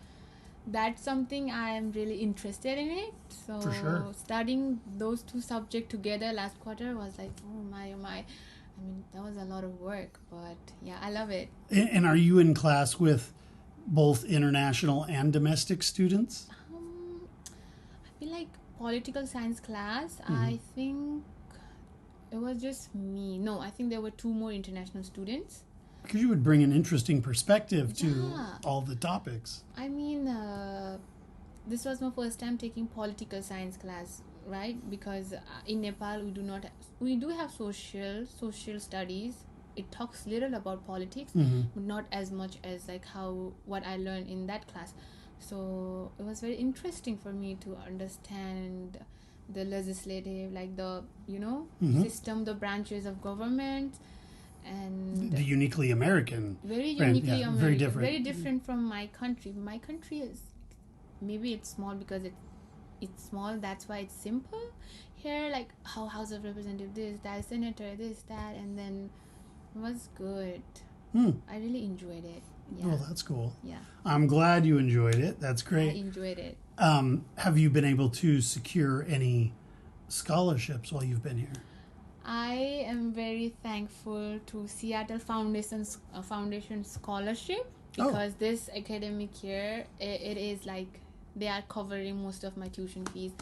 Speaker 2: that's something I'm really interested in it. So
Speaker 1: for sure.
Speaker 2: Studying those two subjects together last quarter was like, oh my. I mean, that was a lot of work, but yeah, I love it.
Speaker 1: And are you in class with both international and domestic students?
Speaker 2: I feel like political science class, I think it was just me. No, I think there were 2 more international students.
Speaker 1: Because you would bring an interesting perspective to all the topics. I
Speaker 2: mean, this was my first time taking political science class, right? Because in Nepal we do have social studies. It talks little about politics, but not as much as like what I learned in that class. So it was very interesting for me to understand the legislative, like the system, the branches of government, and
Speaker 1: the uniquely American.
Speaker 2: Very uniquely American.
Speaker 1: Very different.
Speaker 2: Very different from my country. My country is, maybe it's small because it's small, that's why it's simple. Here, like how House of Representative this, that, Senator this, that, and then it was good. I really enjoyed it. Yeah.
Speaker 1: Well, that's cool.
Speaker 2: Yeah.
Speaker 1: I'm glad you enjoyed it. That's great.
Speaker 2: I enjoyed it.
Speaker 1: Have you been able to secure any scholarships while you've been here?
Speaker 2: I am very thankful to Seattle Foundation Scholarship, because this academic year, it is like they are covering most of my tuition fees.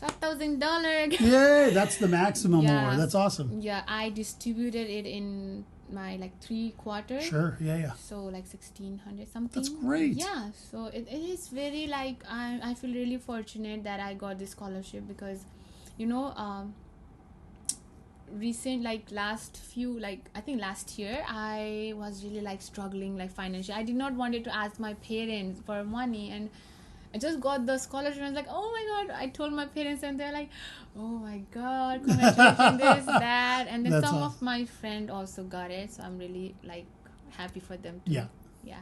Speaker 2: $5,000.
Speaker 1: Yay, that's the maximum award. That's awesome.
Speaker 2: Yeah, I distributed it in my like 3 quarters.
Speaker 1: Sure, yeah.
Speaker 2: So like 1,600 something.
Speaker 1: That's great.
Speaker 2: Yeah, so it is very like, I feel really fortunate that I got this scholarship, because recent, like last year, I was really like struggling like financially. I did not wanted to ask my parents for money, and I just got the scholarship. I was like, oh my god. I told my parents, and they're like, oh my god, congratulations, this, that. And then
Speaker 1: That's
Speaker 2: some
Speaker 1: awesome.
Speaker 2: of my friend also got it, so I'm really like happy for them too.
Speaker 1: Yeah.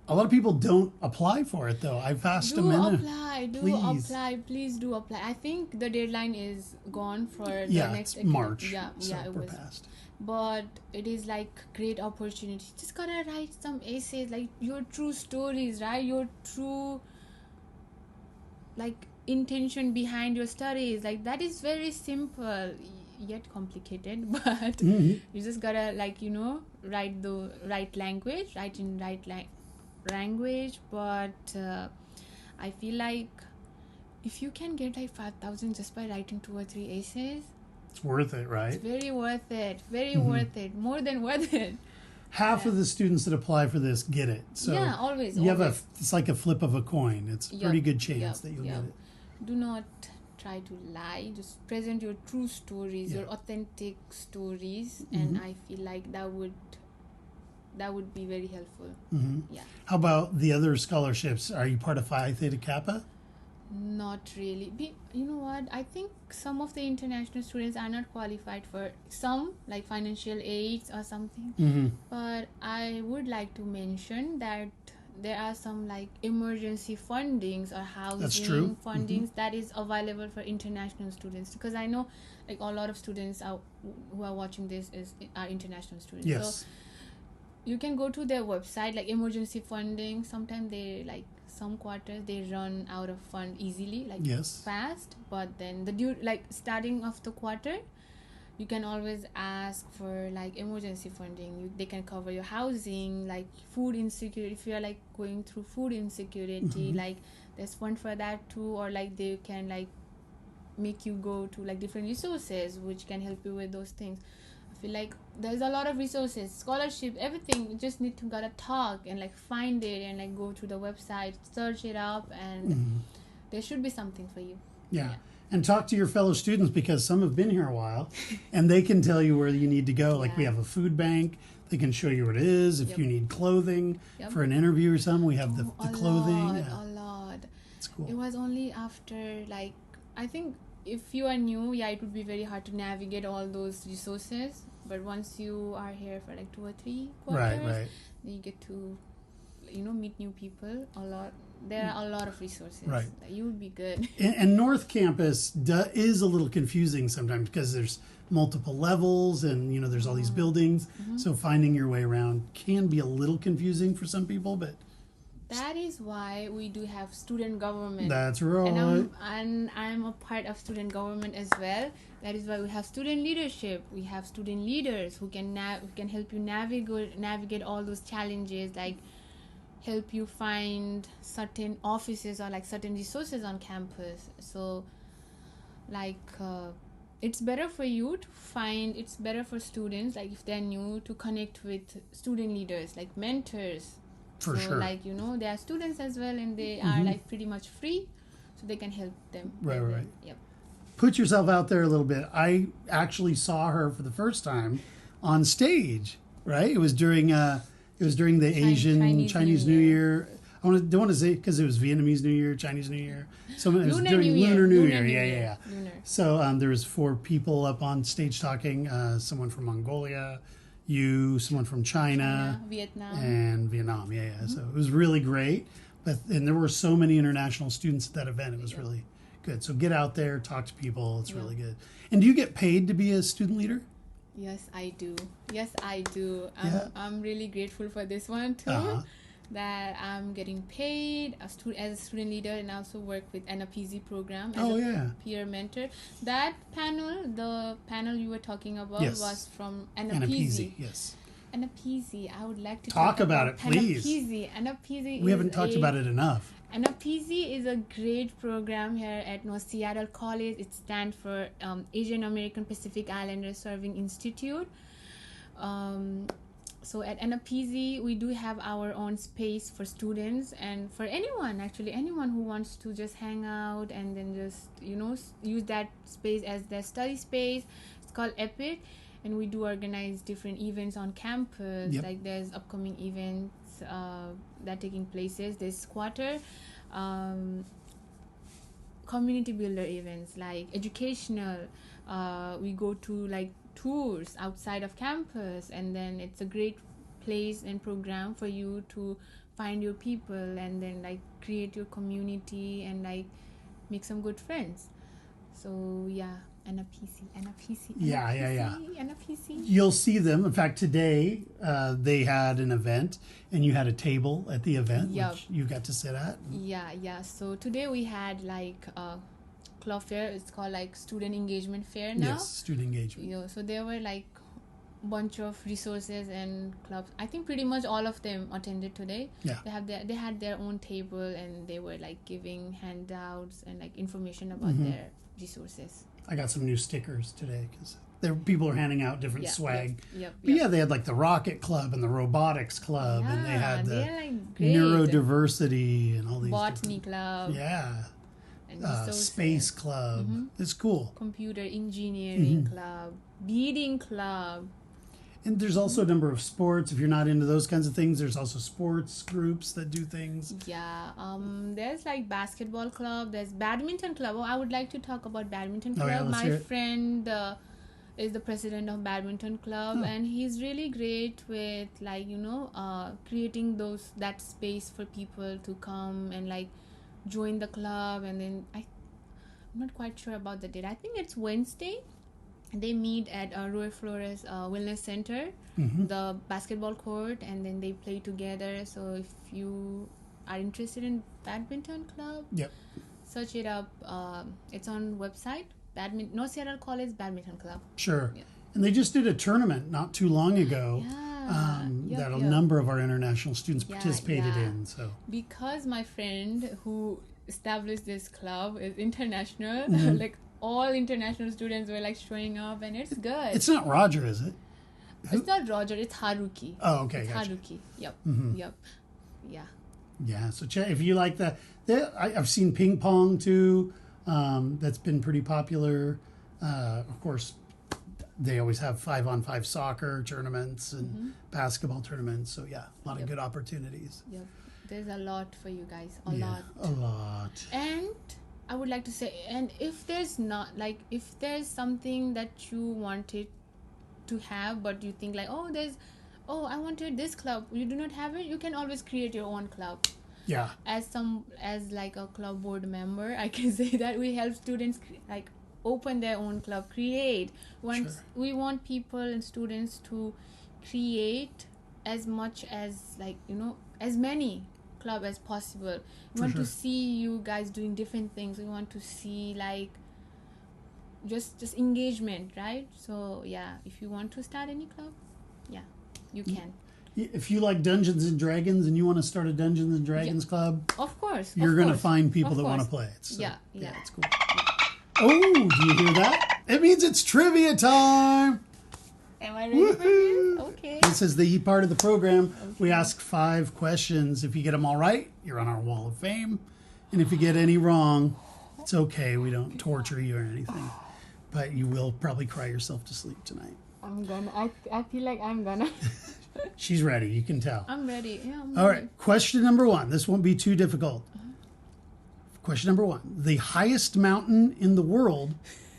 Speaker 2: A
Speaker 1: lot of people don't apply for it though. I've asked them.
Speaker 2: Please do apply. I think the deadline is gone for the next
Speaker 1: March.
Speaker 2: It was passed. But it is like great opportunity. Just gotta write some essays, like your true stories, right? Your true like intention behind your studies. Like that is very simple yet complicated, but you just gotta write the right language, language. But I feel like if you can get like 5,000 just by writing 2 or 3 essays,
Speaker 1: it's worth it, right?
Speaker 2: It's very worth it. Worth it. More than worth it.
Speaker 1: Half of the students that apply for this get it. So
Speaker 2: always.
Speaker 1: It's like a flip of a coin. It's a pretty good chance that you'll get it.
Speaker 2: Do not try to lie. Just present your true stories, your authentic stories, and I feel like that would be very helpful. Yeah.
Speaker 1: How about the other scholarships? Are you part of Phi Theta Kappa?
Speaker 2: Not really. You know what? I think some of the international students are not qualified for some, like financial aids or something. But I would like to mention that there are some like emergency fundings or housing fundings that is available for international students, because I know like a lot of students who are watching this are international students.
Speaker 1: Yes.
Speaker 2: So you can go to their website, like emergency funding. Sometimes they like some quarters they run out of fund easily, like
Speaker 1: Yes.
Speaker 2: fast. But then like starting of the quarter, you can always ask for like emergency funding. They can cover your housing, like food insecurity. If you are like going through food insecurity, like there's fund for that too. Or like they can like make you go to like different resources which can help you with those things. I feel like there's a lot of resources, scholarship, everything. You just need to gotta talk and like find it and like go to the website, search it up, and there should be something for you.
Speaker 1: Yeah. And talk to your fellow students, because some have been here a while and they can tell you where you need to go. Like we have a food bank. They can show you what it is. If you need clothing for an interview or something, we have the clothing.
Speaker 2: A lot.
Speaker 1: It's cool.
Speaker 2: It was only after like, I think if you are new, it would be very hard to navigate all those resources. But once you are here for like 2 or 3 quarters, then you get to, meet new people a lot. There are a lot of resources.
Speaker 1: Right.
Speaker 2: You would be good.
Speaker 1: And North Campus is a little confusing sometimes because there's multiple levels and, there's all these buildings. So finding your way around can be a little confusing for some people, but...
Speaker 2: That is why we do have student government.
Speaker 1: That's right.
Speaker 2: And I'm a part of student government as well. That is why we have student leadership. We have student leaders who can help you navigate all those challenges, like help you find certain offices or like certain resources on campus. So like it's better for you to find, it's better for students, like if they're new, to connect with student leaders, like mentors.
Speaker 1: For sure.
Speaker 2: Like, there are students as well, and they are like pretty much free, so they can help them.
Speaker 1: Right.
Speaker 2: Yep.
Speaker 1: Put yourself out there a little bit. I actually saw her for the first time on stage, right? It was during the Asian Chinese New Year. I don't want to say because it was Vietnamese New Year, Chinese New Year. So it was during Lunar New Year. Yeah.
Speaker 2: Lunar.
Speaker 1: So there was 4 people up on stage talking. Someone from Mongolia, someone from China,
Speaker 2: Vietnam.
Speaker 1: And Vietnam. Yeah. So it was really great. And there were so many international students at that event. It was really good. So get out there, talk to people. It's really good. And do you get paid to be a student leader?
Speaker 2: Yes, I do. I'm really grateful for this one too. That I'm getting paid as a student leader, and also work with NPZ program as a peer mentor. That panel, the panel you were talking about, was from NPZ.
Speaker 1: Yes.
Speaker 2: NPZ. I would like to
Speaker 1: talk about it, please.
Speaker 2: NPZ.
Speaker 1: We haven't talked about it enough.
Speaker 2: NPZ is a great program here at North Seattle College. It stands for Asian American Pacific Islander Serving Institute. So at NPZ, we do have our own space for students and for anyone who wants to just hang out and then just, use that space as their study space. It's called EPIC, and we do organize different events on campus. Like there's upcoming events that are taking places this quarter. Community builder events, like educational. We go to like tours outside of campus, and then it's a great place and program for you to find your people and then like create your community and like make some good friends. So NPC.
Speaker 1: You'll see them. In fact, today they had an event, and you had a table at the event, which you got to sit at.
Speaker 2: So today we had like club fair. It's called like student engagement fair now.
Speaker 1: Yes, student engagement.
Speaker 2: So there were like bunch of resources and clubs. I think pretty much all of them attended today. They had their own table, and they were like giving handouts and like information about their resources.
Speaker 1: I got some new stickers today because people are handing out different swag. But they had like the Rocket Club and the Robotics Club, and they had the Neurodiversity and all these
Speaker 2: Botany Club.
Speaker 1: And Space Club. It's cool.
Speaker 2: Computer Engineering Club, Beading Club.
Speaker 1: And there's also a number of sports. If you're not into those kinds of things, there's also sports groups that do things.
Speaker 2: There's like basketball club. There's badminton club. I would like to talk about badminton club.
Speaker 1: My
Speaker 2: friend is the president of badminton club, and he's really great with like creating that space for people to come and like join the club. And then I'm not quite sure about the date. I think it's Wednesday. they meet at Roy Flores Wellness Center, the basketball court, and then they play together. So if you are interested in badminton club,
Speaker 1: Yep.
Speaker 2: search it up. It's on website, North Seattle College Badminton Club.
Speaker 1: Sure.
Speaker 2: Yeah.
Speaker 1: And they just did a tournament not too long ago that a number of our international students participated in. So
Speaker 2: because my friend who established this club is international, like all international students were like showing up, and it's good.
Speaker 1: It's not Roger, is it?
Speaker 2: It's not Roger. It's Haruki.
Speaker 1: Oh, okay.
Speaker 2: It's
Speaker 1: Gotcha.
Speaker 2: Haruki. Yep. Yep. Yeah.
Speaker 1: Yeah. So if you like I've seen ping pong too. That's been pretty popular. Of course, they always have 5-on-5 soccer tournaments and basketball tournaments. So yeah, a lot of good opportunities.
Speaker 2: Yep. There's a lot for you guys. A lot. And I would like to say, and if there's something that you wanted to have, but you think like, I wanted this club, you do not have it, you can always create your own club.
Speaker 1: Yeah.
Speaker 2: As like a club board member, I can say that we help students like open their own club, create. We want people and students to create as much as as many club as possible. We want to see you guys doing different things. We want to see like just engagement, right? So yeah, if you want to start any club, you can.
Speaker 1: If you like Dungeons and Dragons and you want to start a Dungeons and Dragons club,
Speaker 2: of course,
Speaker 1: you're going to find people that want to play it. So,
Speaker 2: yeah,
Speaker 1: it's cool. Oh, do you hear that? It means it's trivia time.
Speaker 2: Am I ready for this? Okay.
Speaker 1: This is the part of the program. Okay. We ask 5 questions. If you get them all right, you're on our wall of fame. And if you get any wrong, it's okay. We don't torture you or anything. But you will probably cry yourself to sleep tonight.
Speaker 2: I feel like I'm gonna.
Speaker 1: She's ready. You can tell.
Speaker 2: I'm ready. Yeah, I'm
Speaker 1: all
Speaker 2: ready.
Speaker 1: right. Question number 1. This won't be too difficult. Question number 1. The highest mountain in the world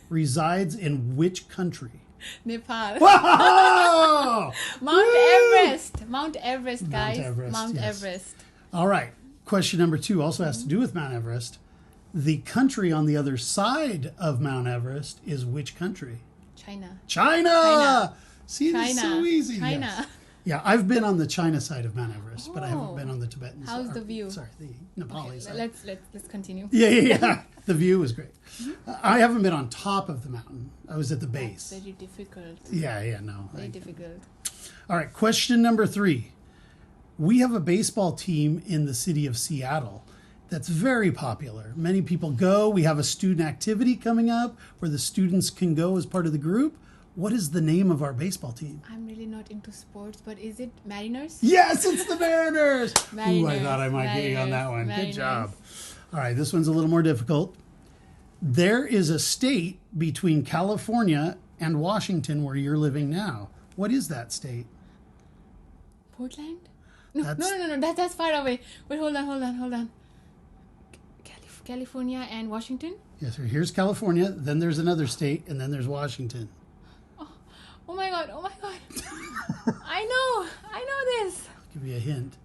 Speaker 1: resides in which country?
Speaker 2: Nepal.
Speaker 1: Whoa!
Speaker 2: Mount Everest, guys. Mount Everest.
Speaker 1: All right. Question number 2 also has to do with Mount Everest. The country on the other side of Mount Everest is which country? China. See, it's so easy.
Speaker 2: China.
Speaker 1: Yes. Yeah, I've been on the China side of Mount Everest, but I haven't been on the Tibetan side.
Speaker 2: How's the view?
Speaker 1: Sorry, the Nepali side.
Speaker 2: Let's continue.
Speaker 1: Yeah. The view was great. I haven't been on top of the mountain. I was at the base.
Speaker 2: That's very difficult.
Speaker 1: Yeah, no.
Speaker 2: Very difficult.
Speaker 1: All right, question number 3. We have a baseball team in the city of Seattle that's very popular. Many people go. We have a student activity coming up where the students can go as part of the group. What is the name of our baseball team?
Speaker 2: I'm really not into sports, but is it Mariners?
Speaker 1: Yes, it's the Mariners. Ooh, I thought I might get you on that one.
Speaker 2: Mariners.
Speaker 1: Good job. All right, this one's a little more difficult. There is a state between California and Washington where you're living now. What is that state?
Speaker 2: Portland? No. That's far away. Wait, hold on. California and Washington?
Speaker 1: Yes, sir. Here's California, then there's another state, and then there's Washington.
Speaker 2: Oh my God. I know this.
Speaker 1: I'll give you a hint.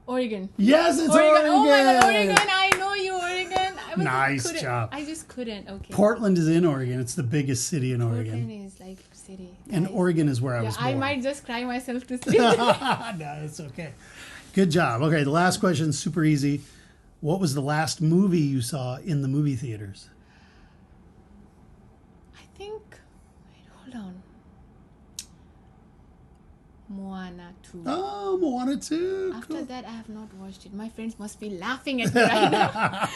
Speaker 2: Oregon.
Speaker 1: Yes, it's Oregon.
Speaker 2: Oh my God, Oregon. I know you, Oregon.
Speaker 1: Nice job.
Speaker 2: I just couldn't. Okay.
Speaker 1: Portland is in Oregon. It's the biggest city in Oregon.
Speaker 2: Portland is like city.
Speaker 1: And Oregon is where I was born.
Speaker 2: I might just cry myself to sleep.
Speaker 1: No, it's okay. Good job. Okay, the last question is super easy. What was the last movie you saw in the movie theaters?
Speaker 2: I think... Wait, hold on. Moana 2.
Speaker 1: Oh, Moana 2.
Speaker 2: After that, I have not watched it. My friends must be laughing at me right now.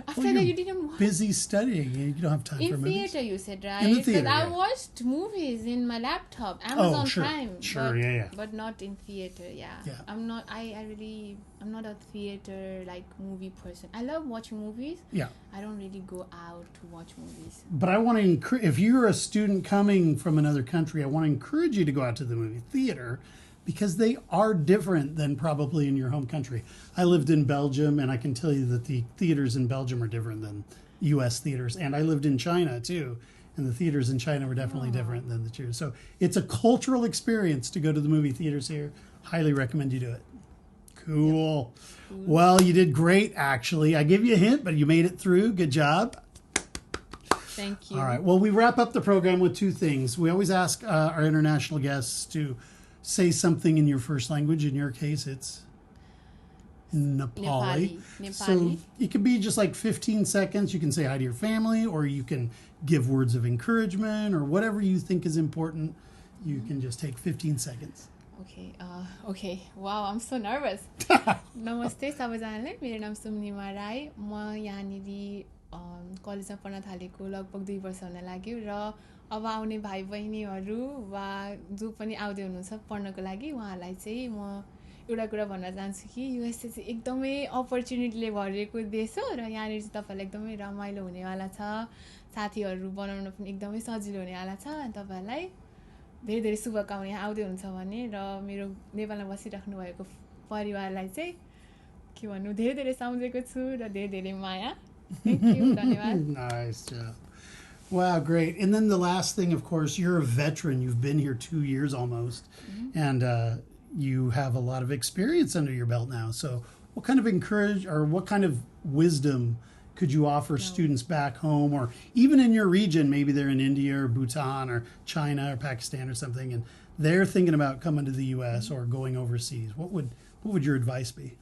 Speaker 2: After that, you didn't watch.
Speaker 1: Busy studying. You don't have time for movies.
Speaker 2: In theater, you said, right?
Speaker 1: In the theater,
Speaker 2: I watched movies in my laptop, Amazon Prime.
Speaker 1: Sure,
Speaker 2: but not in theater. Yeah. I'm not. I'm not a theater movie person. I love watching movies.
Speaker 1: Yeah.
Speaker 2: I don't really go out to watch movies.
Speaker 1: But I want to encourage, if you're a student coming from another country, I want to encourage you to go out to the movie theater because they are different than probably in your home country. I lived in Belgium, and I can tell you that the theaters in Belgium are different than U.S. theaters. And I lived in China, too, and the theaters in China were definitely different than the two. So it's a cultural experience to go to the movie theaters here. Highly recommend you do it. Cool. Yep. Well, you did great, actually. I gave you a hint, but you made it through. Good job.
Speaker 2: Thank you.
Speaker 1: All right. Well, we wrap up the program with two things. We always ask our international guests to say something in your first language. In your case, it's Nepali. So it could be just like 15 seconds. You can say hi to your family, or you can give words of encouragement, or whatever you think is important. You can just take 15 seconds.
Speaker 2: Okay. Wow, I'm so nervous. नमस्ते सबैजनालाई, मेरो नाम सुम्निमा राई. म यहाँनिर कलेजमा पढ्न थालेको लगभग 2 वर्ष हुन लाग्यो र अब आउने भाइ बहिनीहरू वा जो पनि आउँदै हुनुहुन्छ पढ्नको लागि उहाँहरूलाई चाहिँ म एउटा कुरा भन्न चाहन्छु कि युएसए चाहिँ एकदमै अपर्च्युनिटीले भरिएको देश हो र यहाँनिर चाहिँ तपाईहरुलाई एकदमै रमाइलो हुनेवाला छ. साथीहरू बनाउन पनि एकदमै सजिलो हुनेवाला छ. अनि तपाईहरुलाई धेरै धेरै शुभकामना. यहाँ आउँदै हुनुहुन्छ भने र मेरो नेपालमा बसिराख्नु भएको परिवारलाई चाहिँ के भन्नु, धेरै धेरै सम्झेको छु र धेरै धेरै माया. Thank you.
Speaker 1: Nice job. Wow, great. And then the last thing, of course, you're a veteran. You've been here 2 years almost, and you have a lot of experience under your belt now. So what kind of wisdom could you offer students back home, or even in your region? Maybe they're in India or Bhutan or China or Pakistan or something, and they're thinking about coming to the U.S. or going overseas. What would your advice be?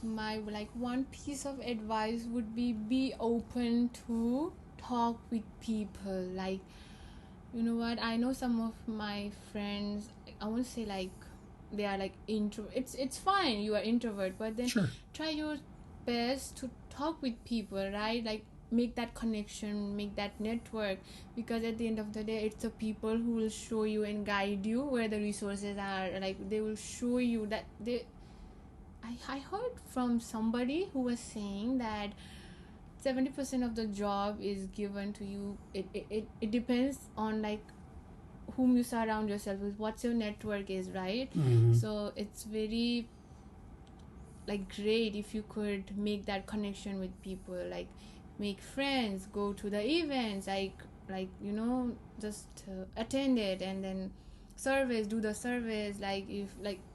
Speaker 2: My one piece of advice would be open to talk with people. Like, you know what, I know some of my friends, I won't say they are introvert. It's fine, you are introvert, but then try your best to talk with people, right? Make that connection, make that network, because at the end of the day, it's the people who will show you and guide you where the resources are. They will show you that I heard from somebody who was saying that 70% of the job is given to you. It depends on whom you surround yourself with, what your network is, right? So it's very great if you could make that connection with people, make friends, go to the events, just attend it, and then do the surveys.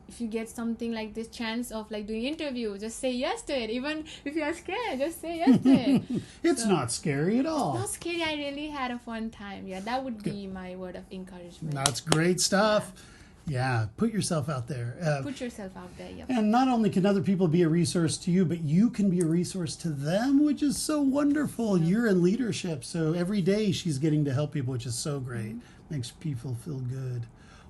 Speaker 2: If you get something like this chance of doing interview, just say yes to it. Even if you are scared, just say yes to it.
Speaker 1: It's not scary at all.
Speaker 2: It's not scary. I really had a fun time. Yeah, that would be my word of encouragement.
Speaker 1: That's great stuff. Yeah, put yourself out there.
Speaker 2: Put yourself out there, yep.
Speaker 1: And not only can other people be a resource to you, but you can be a resource to them, which is so wonderful. Yep. You're in leadership, so every day she's getting to help people, which is so great. Makes people feel good.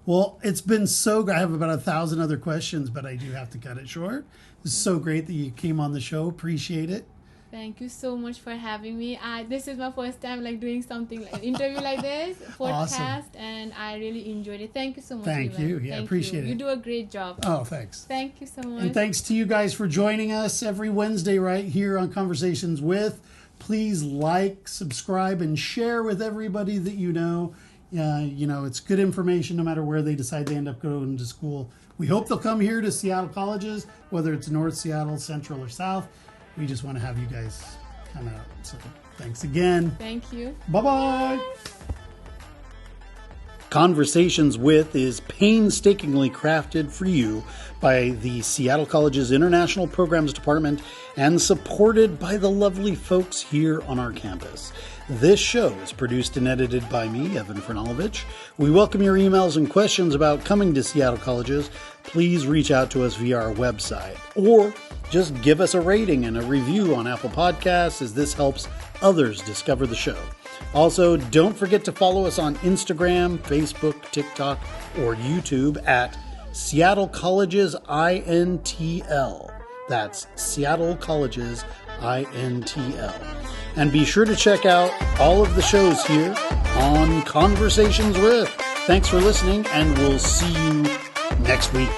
Speaker 1: Well, it's been so great. I have about 1,000 other questions, but I do have to cut it short. It's so great that you came on the show. Appreciate it.
Speaker 2: Thank you so much for having me. This is my first time doing something interview like this, podcast, awesome. And I really enjoyed it. Thank you so much.
Speaker 1: Thank you. Yeah, appreciate it.
Speaker 2: You do a great job.
Speaker 1: Oh, thanks.
Speaker 2: Thank you so much.
Speaker 1: And thanks to you guys for joining us every Wednesday right here on Conversations With. Please like, subscribe, and share with everybody that you know. It's good information no matter where they decide they end up going to school. We hope they'll come here to Seattle colleges, whether it's North Seattle, Central, or South. We just want to have you guys come out. So thanks again.
Speaker 2: Thank you.
Speaker 1: Bye-bye. Conversations With is painstakingly crafted for you by the Seattle College's International Programs Department and supported by the lovely folks here on our campus. This show is produced and edited by me, Evan Franulovich. We welcome your emails and questions about coming to Seattle colleges. Please reach out to us via our website, or just give us a rating and a review on Apple Podcasts, as this helps others discover the show. Also, don't forget to follow us on Instagram, Facebook, TikTok, or YouTube at Seattle Colleges INTL. That's Seattle Colleges INTL. And be sure to check out all of the shows here on Conversations With. Thanks for listening, and we'll see you next week.